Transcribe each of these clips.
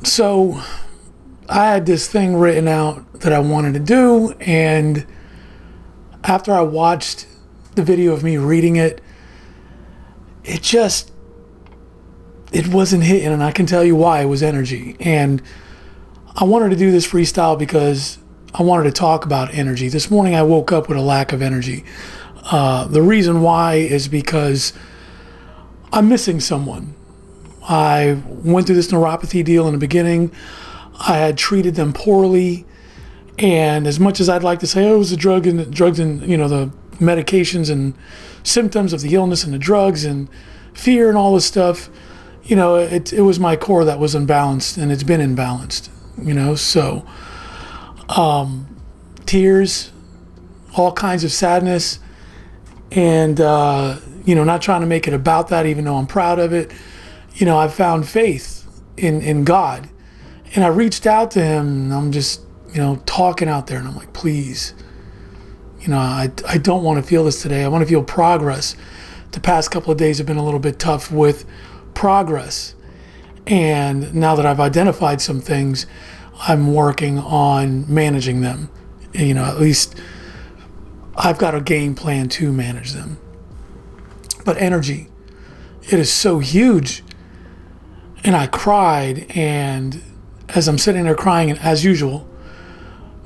So I had this thing written out that I wanted to do, and after I watched the video of me reading it, it wasn't hitting, and I can tell you why. It was energy. And I wanted to do this freestyle because I wanted to talk about energy. This morning I woke up with a lack of energy. The reason why is because I'm missing someone. I went through this neuropathy deal in the beginning. I had treated them poorly, and as much as I'd like to say, oh, it was the drugs and the medications and symptoms of the illness and the drugs and fear and all this stuff, it was my core that was imbalanced, and it's been imbalanced. So tears, all kinds of sadness, and not trying to make it about that, even though I'm proud of it. I found faith in God, and I reached out to him, and I'm just, talking out there, and I'm like, please, I don't want to feel this today. I want to feel progress. The past couple of days have been a little bit tough with progress, and now that I've identified some things, I'm working on managing them. At least I've got a game plan to manage them. But energy, it is so huge. And I cried, and as I'm sitting there crying, and as usual,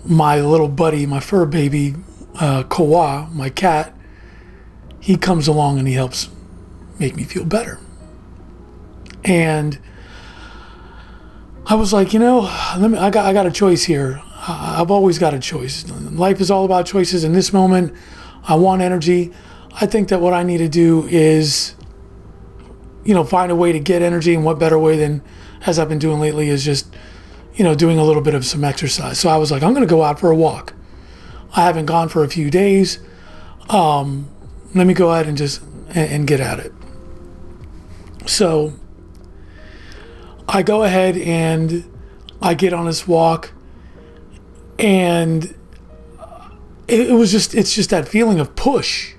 my little buddy, my fur baby, Koa, my cat, he comes along and he helps make me feel better. And I was like, I got a choice here. I've always got a choice. Life is all about choices. In this moment, I want energy. I think that what I need to do is, find a way to get energy, and what better way than, as I've been doing lately, is just, doing a little bit of some exercise. So I was like, I'm going to go out for a walk. I haven't gone for a few days. Let me go ahead and just and get at it. So I go ahead and I get on this walk, and it's just that feeling of push.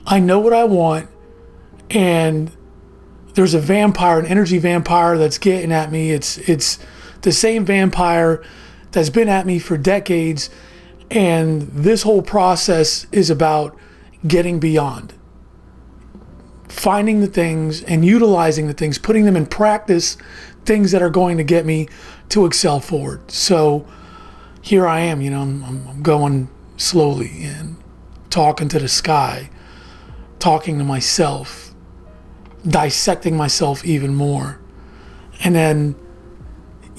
I know what I want, and there's a vampire, an energy vampire that's getting at me. It's the same vampire that's been at me for decades, and this whole process is about getting beyond, finding the things and utilizing the things, putting them in practice, things that are going to get me to excel forward. So here I am, I'm going slowly and talking to the sky, talking to myself, dissecting myself even more. And then,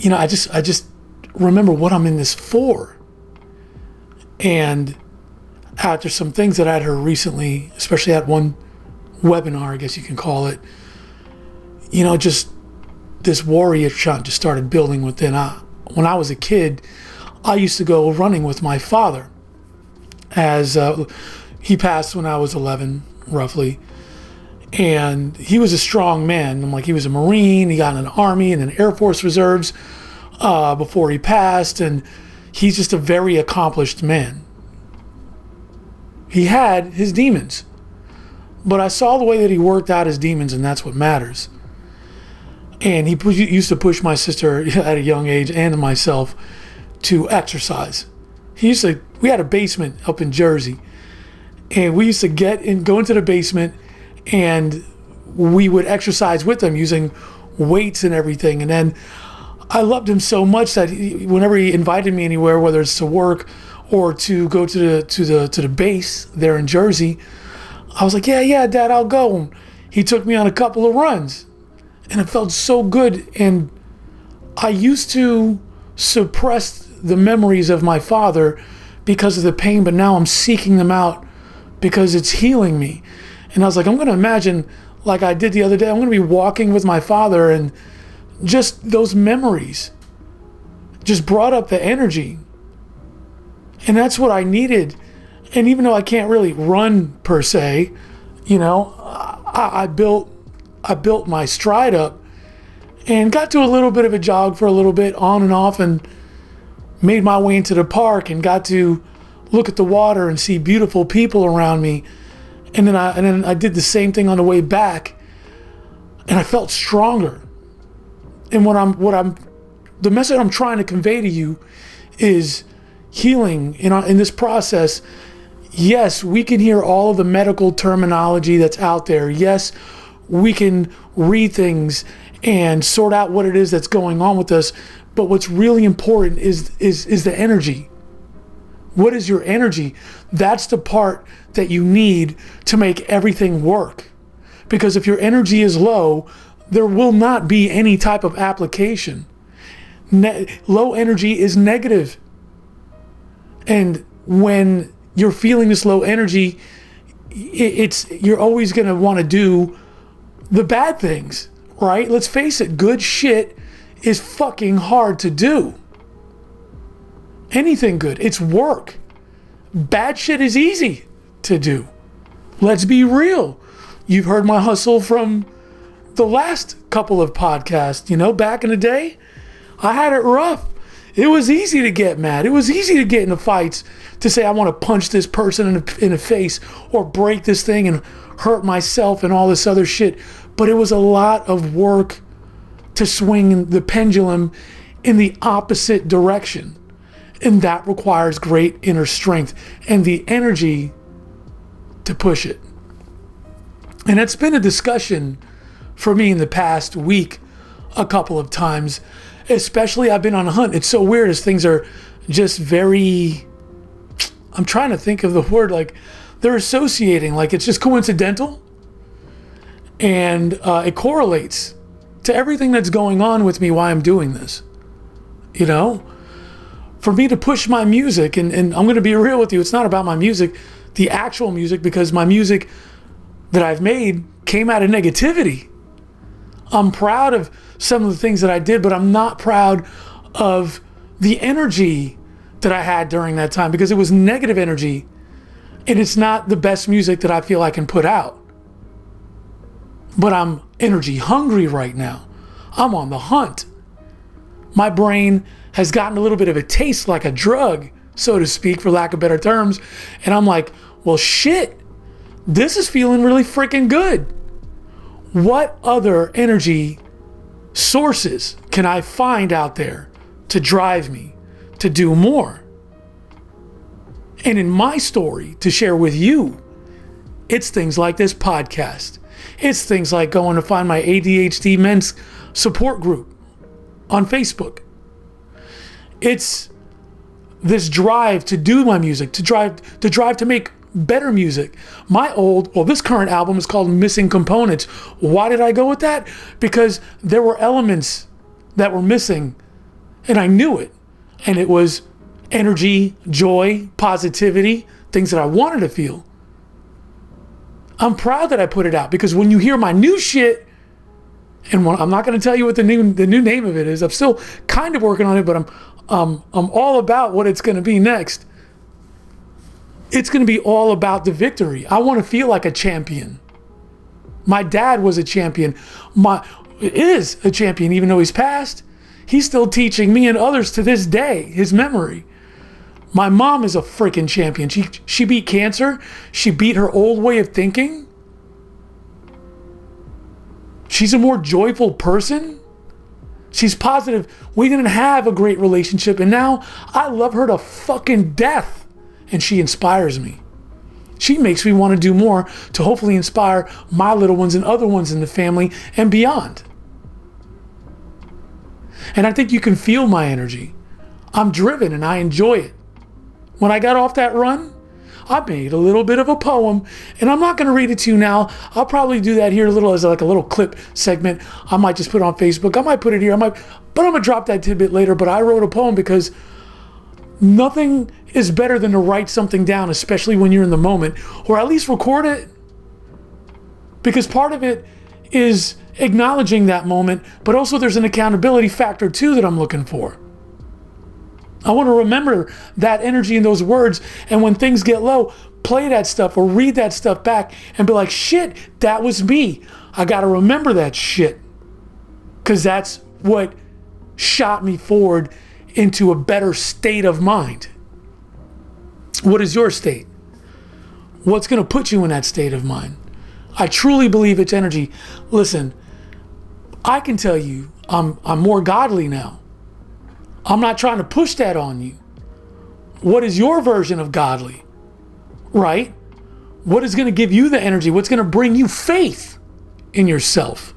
I just remember what I'm in this for. And after some things that I'd heard recently, especially at one webinar, I guess you can call it, just this warrior shot just started building within. When I was a kid, I used to go running with my father, as he passed when I was 11, roughly. And he was a strong man. He was a Marine. He got in the Army and then Air Force Reserves before he passed. And he's just a very accomplished man. He had his demons, but I saw the way that he worked out his demons, and that's what matters. And he used to push my sister at a young age and myself to exercise. We had a basement up in Jersey, and we used to go into the basement, and we would exercise with him using weights and everything. And then I loved him so much that whenever he invited me anywhere, whether it's to work or to go to the base there in Jersey, I was like, yeah, Dad, I'll go. And he took me on a couple of runs, and it felt so good. And I used to suppress the memories of my father because of the pain, but now I'm seeking them out because it's healing me. And I was like, I'm going to imagine, like I did the other day, I'm going to be walking with my father, and just those memories just brought up the energy. And that's what I needed. And even though I can't really run per se, I built my stride up and got to a little bit of a jog for a little bit on and off, and made my way into the park and got to look at the water and see beautiful people around me. And then I did the same thing on the way back, and I felt stronger. And the message I'm trying to convey to you is healing in this process. Yes, we can hear all of the medical terminology that's out there. Yes, we can read things and sort out what it is that's going on with us. But what's really important is the energy. What is your energy? That's the part that you need to make everything work. Because if your energy is low, there will not be any type of application. Low energy is negative. And when you're feeling this low energy, you're always going to want to do the bad things, right? Let's face it, good shit is fucking hard to do. Anything good, it's work. Bad shit is easy to do. Let's be real. You've heard my hustle from the last couple of podcasts. Back in the day, I had it rough. It was easy to get mad. It was easy to get into fights, to say I want to punch this person in the face or break this thing and hurt myself and all this other shit. But it was a lot of work to swing the pendulum in the opposite direction. And that requires great inner strength and the energy to push it. And it's been a discussion for me in the past week a couple of times. Especially I've been on a hunt. It's so weird as things are just very, I'm trying to think of the word, like they're associating, like it's just coincidental. And it correlates to everything that's going on with me while I'm doing this. For me to push my music, and I'm going to be real with you, it's not about my music, the actual music, because my music that I've made came out of negativity. I'm proud of some of the things that I did, but I'm not proud of the energy that I had during that time, because it was negative energy, and it's not the best music that I feel I can put out. But I'm energy hungry right now. I'm on the hunt. My brain has gotten a little bit of a taste like a drug, so to speak, for lack of better terms. And I'm like, well, shit, this is feeling really freaking good. What other energy sources can I find out there to drive me to do more? And in my story to share with you, it's things like this podcast. It's things like going to find my ADHD men's support group on Facebook. It's this drive to do my music, to drive to make better music. This current album is called Missing Components. Why did I go with that? Because there were elements that were missing, and I knew it. And it was energy, joy, positivity, things that I wanted to feel. I'm proud that I put it out, because when you hear my new shit, and I'm not going to tell you what the new name of it is. I'm still kind of working on it, but I'm all about what it's going to be next. It's going to be all about the victory. I want to feel like a champion. My dad was a champion. Is a champion, even though he's passed. He's still teaching me and others to this day, his memory. My mom is a freaking champion. She beat cancer. She beat her old way of thinking. She's a more joyful person. She's positive. We didn't have a great relationship, and now I love her to fucking death. And she inspires me. She makes me want to do more to hopefully inspire my little ones and other ones in the family and beyond. And I think you can feel my energy. I'm driven and I enjoy it. When I got off that run, I made a little bit of a poem, and I'm not going to read it to you now. I'll probably do that here a little as like a little clip segment. I might just put it on Facebook. I might put it here. But I'm going to drop that tidbit later. But I wrote a poem because nothing is better than to write something down, especially when you're in the moment, or at least record it. Because part of it is acknowledging that moment, but also there's an accountability factor too that I'm looking for. I want to remember that energy in those words, and when things get low, play that stuff or read that stuff back and be like, shit, that was me. I got to remember that shit, because that's what shot me forward into a better state of mind. What is your state? What's going to put you in that state of mind? I truly believe it's energy. Listen, I can tell you I'm more godly now. I'm not trying to push that on you. What is your version of godly? Right? What is going to give you the energy? What's going to bring you faith in yourself?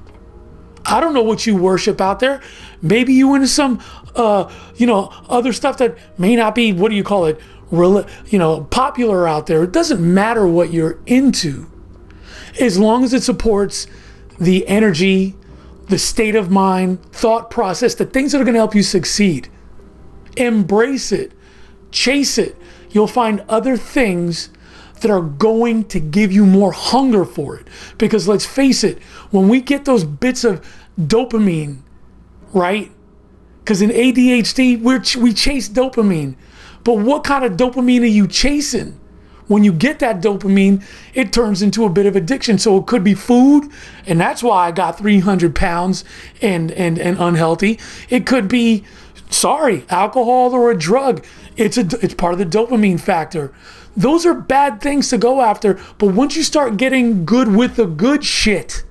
I don't know what you worship out there. Maybe you into some, other stuff that may not be, what do you call it, popular out there. It doesn't matter what you're into, as long as it supports the energy, the state of mind, thought process, the things that are going to help you succeed. Embrace it, chase it. You'll find other things that are going to give you more hunger for it. Because let's face it, when we get those bits of dopamine, right? Because in ADHD, we chase dopamine. But what kind of dopamine are you chasing? When you get that dopamine, it turns into a bit of addiction. So it could be food, and that's why I got 300 pounds and unhealthy. It could be, alcohol or a drug. It's part of the dopamine factor. Those are bad things to go after. But once you start getting good with the good shit,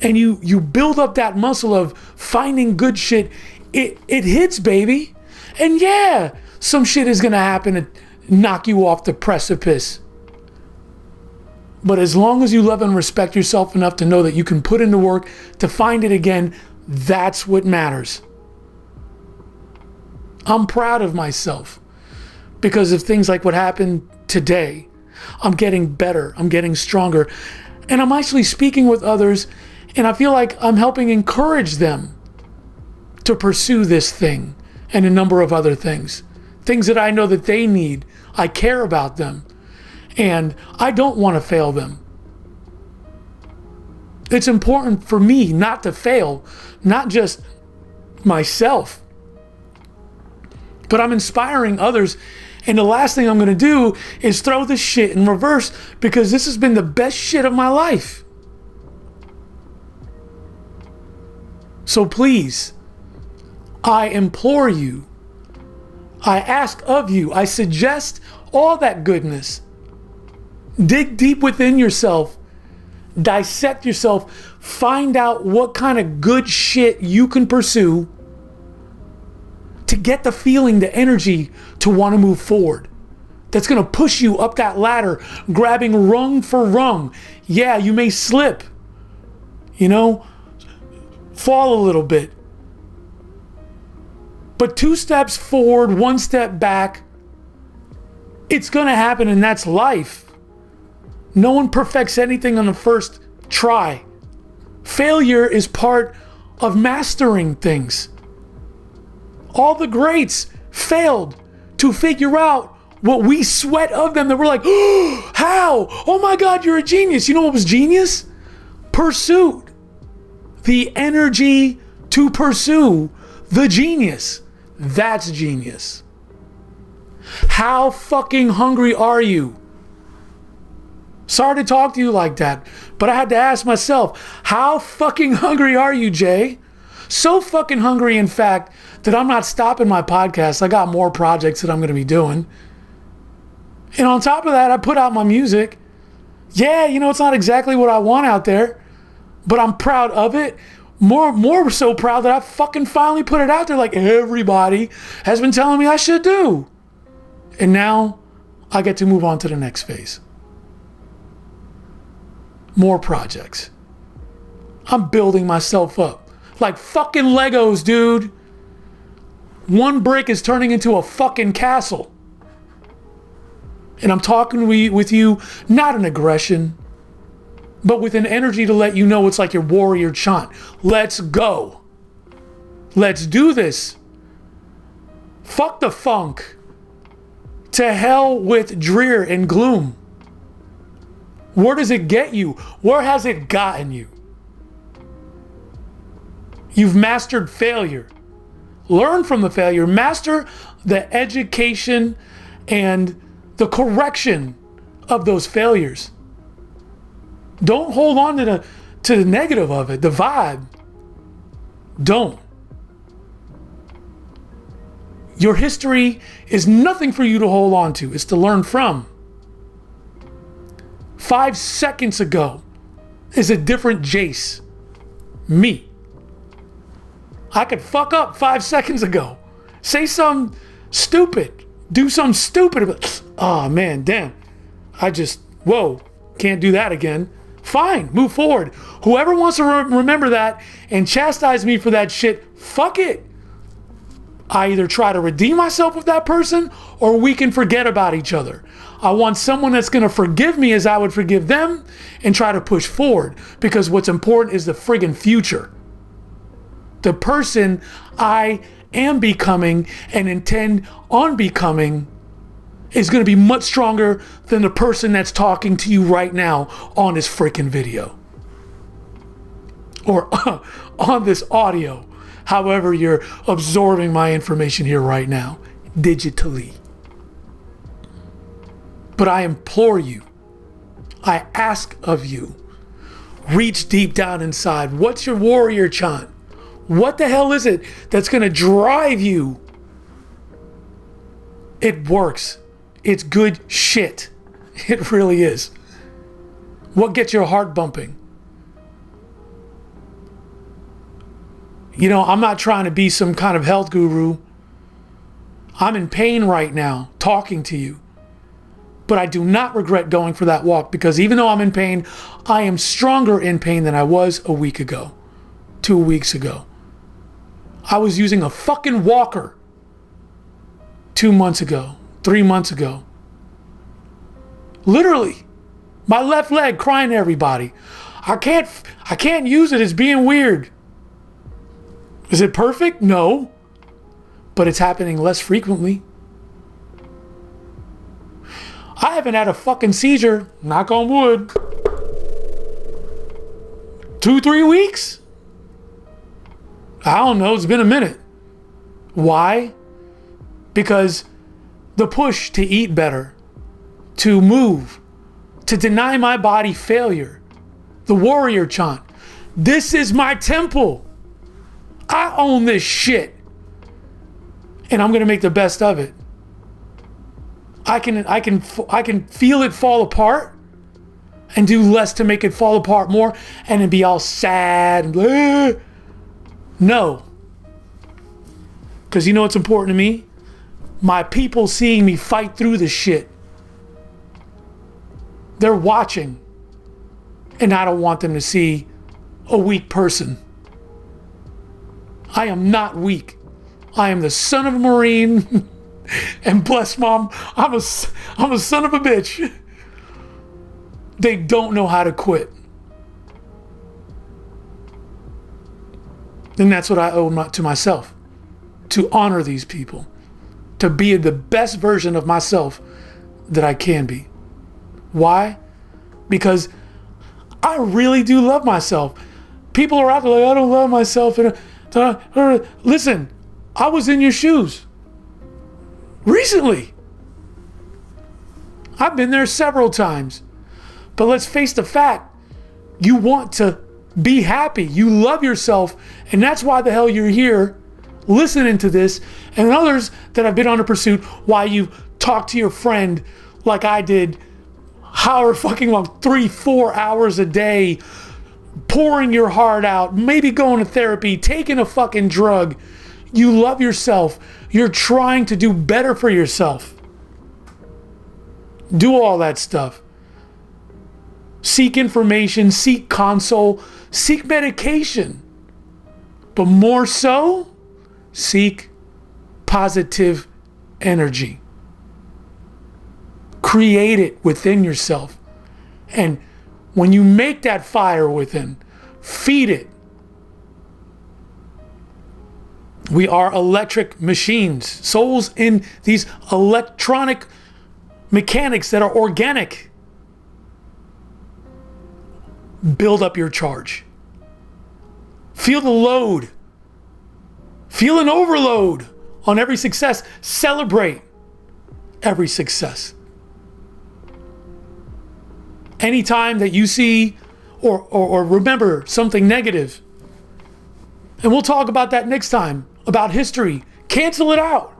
and you build up that muscle of finding good shit, it hits, baby. And yeah, some shit is gonna happen to knock you off the precipice. But as long as you love and respect yourself enough to know that you can put in the work to find it again, that's what matters. I'm proud of myself because of things like what happened today. I'm getting better, I'm getting stronger, and I'm actually speaking with others, and I feel like I'm helping encourage them to pursue this thing and a number of other things that I know that they need. I care about them, and I don't want to fail them. It's important for me not to fail, not just myself, but I'm inspiring others. And the last thing I'm going to do is throw this shit in reverse, because this has been the best shit of my life. So please, I implore you, I ask of you, I suggest all that goodness. Dig deep within yourself, dissect yourself, find out what kind of good shit you can pursue to get the feeling, the energy to want to move forward. That's going to push you up that ladder, grabbing rung for rung. Yeah, you may slip, fall a little bit. But 2 steps forward, 1 step back, it's going to happen, and that's life. No one perfects anything on the first try. Failure is part of mastering things. All the greats failed to figure out what we sweat of them, that we're like, oh, how? Oh my God, you're a genius. You know what was genius? Pursuit. The energy to pursue the genius. That's genius. How fucking hungry are you? Sorry to talk to you like that, but I had to ask myself, how fucking hungry are you, Jay? So fucking hungry, in fact, that I'm not stopping my podcast. I got more projects that I'm going to be doing. And on top of that, I put out my music. Yeah, it's not exactly what I want out there, but I'm proud of it. More so proud that I fucking finally put it out there like everybody has been telling me I should do. And now I get to move on to the next phase. More projects. I'm building myself up. Like fucking Legos, dude. One brick is turning into a fucking castle. And I'm talking with you, not in aggression, but with an energy to let you know it's like your warrior chant. Let's go. Let's do this. Fuck the funk. To hell with drear and gloom. Where does it get you? Where has it gotten you? You've mastered failure. Learn from the failure. Master the education and the correction of those failures. Don't hold on to the negative of it, the vibe. Don't. Your history is nothing for you to hold on to. It's to learn from. 5 seconds ago is a different Jace. Me. I could fuck up 5 seconds ago. Say something stupid. Do something stupid. But, oh man, damn. Whoa, can't do that again. Fine, move forward. Whoever wants to remember that and chastise me for that shit, fuck it. I either try to redeem myself with that person or we can forget about each other. I want someone that's going to forgive me as I would forgive them and try to push forward, because what's important is the friggin' future. The person I am becoming and intend on becoming is going to be much stronger than the person that's talking to you right now on this freaking video or on this audio. However you're absorbing my information here right now, digitally. But I implore you, I ask of you, reach deep down inside. What's your warrior chant? What the hell is it that's going to drive you? It works. It's good shit. It really is. What gets your heart bumping? You know, I'm not trying to be some kind of health guru. I'm in pain right now talking to you. But I do not regret going for that walk, because even though I'm in pain, I am stronger in pain than I was a week ago, 2 weeks ago. I was using a fucking walker 2 months ago, 3 months ago. Literally, my left leg crying to everybody. I can't use it. It's being weird. Is it perfect? No. But it's happening less frequently. I haven't had a fucking seizure, knock on wood, 2-3 weeks? I don't know, it's been a minute. Why? Because the push to eat better, to move, to deny my body failure, the warrior chant. This is my temple. I own this shit. And I'm going to make the best of it. I can feel it fall apart and do less to make it fall apart more and then be all sad and blah. No. Because you know what's important to me? My people seeing me fight through this shit. They're watching. And I don't want them to see a weak person. I am not weak. I am the son of a Marine. And bless mom, I'm a son of a bitch. They don't know how to quit. And that's what I owe to myself. To honor these people. To be the best version of myself that I can be. Why? Because I really do love myself. People are out there like, I don't love myself. Listen, I was in your shoes. Recently. I've been there several times. But let's face the fact. You want to be happy. You love yourself. And that's why the hell you're here listening to this. And others that have been on a pursuit, why you talk to your friend like I did, however fucking long, 3-4 hours a day, pouring your heart out, maybe going to therapy, taking a fucking drug. You love yourself. You're trying to do better for yourself. Do all that stuff. Seek information, seek console, seek medication. But more so, seek positive energy. Create it within yourself. And when you make that fire within, feed it. We are electric machines, souls in these electronic mechanics that are organic. Build up your charge. Feel the load. Feel an overload on every success. Celebrate every success. Anytime that you see or remember something negative, and we'll talk about that next time, about history, cancel it out.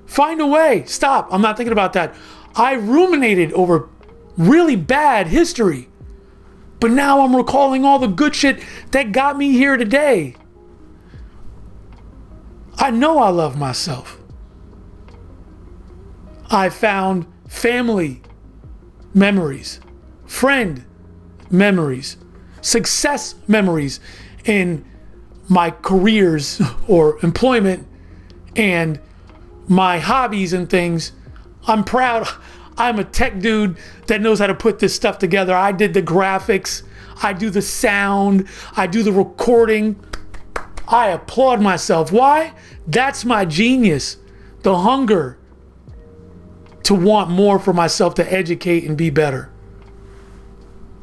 Find a way. Stop. I'm not thinking about that. I ruminated over really bad history. But now I'm recalling all the good shit that got me here today. I know I love myself. I found family memories, friend memories, success memories in my careers or employment and my hobbies and things. I'm proud. I'm a tech dude that knows how to put this stuff together. I did the graphics. I do the sound. I do the recording. I applaud myself. Why? That's my genius. The hunger to want more for myself, to educate and be better.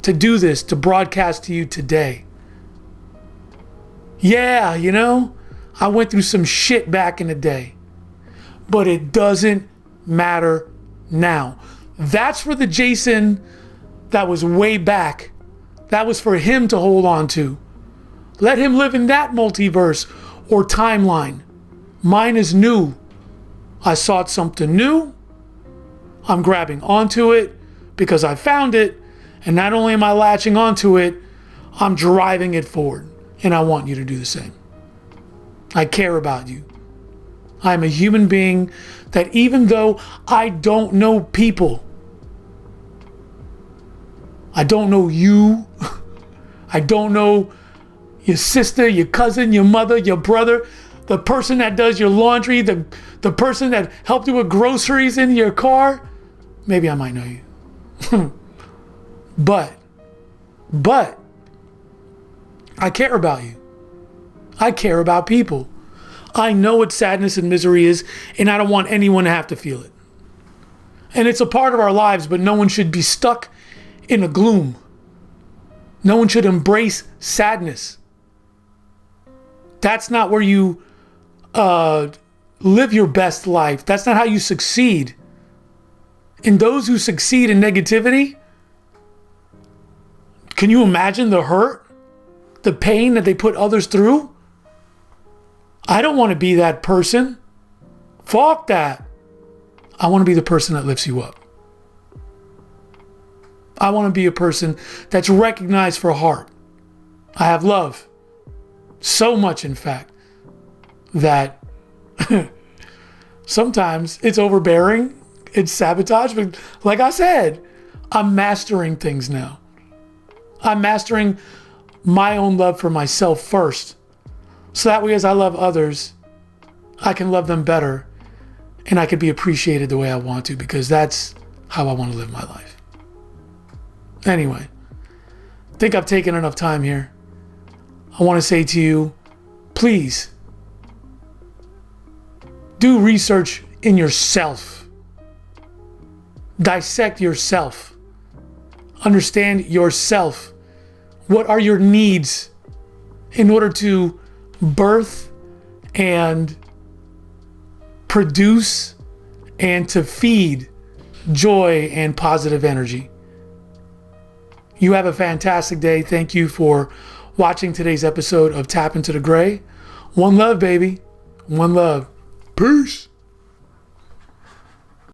To do this, to broadcast to you today. Yeah, you know, I went through some shit back in the day, but it doesn't matter now. That's for the Jason that was way back. That was for him to hold on to. Let him live in that multiverse or timeline. Mine is new. I sought something new. I'm grabbing onto it because I found it. And not only am I latching onto it, I'm driving it forward. And I want you to do the same. I care about you. I'm a human being that even though I don't know people, I don't know you, I don't know your sister, your cousin, your mother, your brother, the person that does your laundry, the person that helped you with groceries in your car. Maybe I might know you. But I care about you. I care about people. I know what sadness and misery is, and I don't want anyone to have to feel it. And it's a part of our lives, but no one should be stuck in a gloom. No one should embrace sadness. That's not where you live your best life. That's not how you succeed. And those who succeed in negativity, can you imagine the hurt, the pain that they put others through? I don't want to be that person. Fuck that. I want to be the person that lifts you up. I want to be a person that's recognized for heart. I have love. So much, in fact, that sometimes it's overbearing, it's sabotage, but like I said, I'm mastering things now. I'm mastering my own love for myself first. So that way, as I love others, I can love them better and I can be appreciated the way I want to, because that's how I want to live my life. Anyway, I think I've taken enough time here. I want to say to you, please do research in yourself. Dissect yourself. Understand yourself. What are your needs in order to birth and produce and to feed joy and positive energy? You have a fantastic day. Thank you for watching today's episode of Tap Into the Gray. One love, baby. One love. Peace.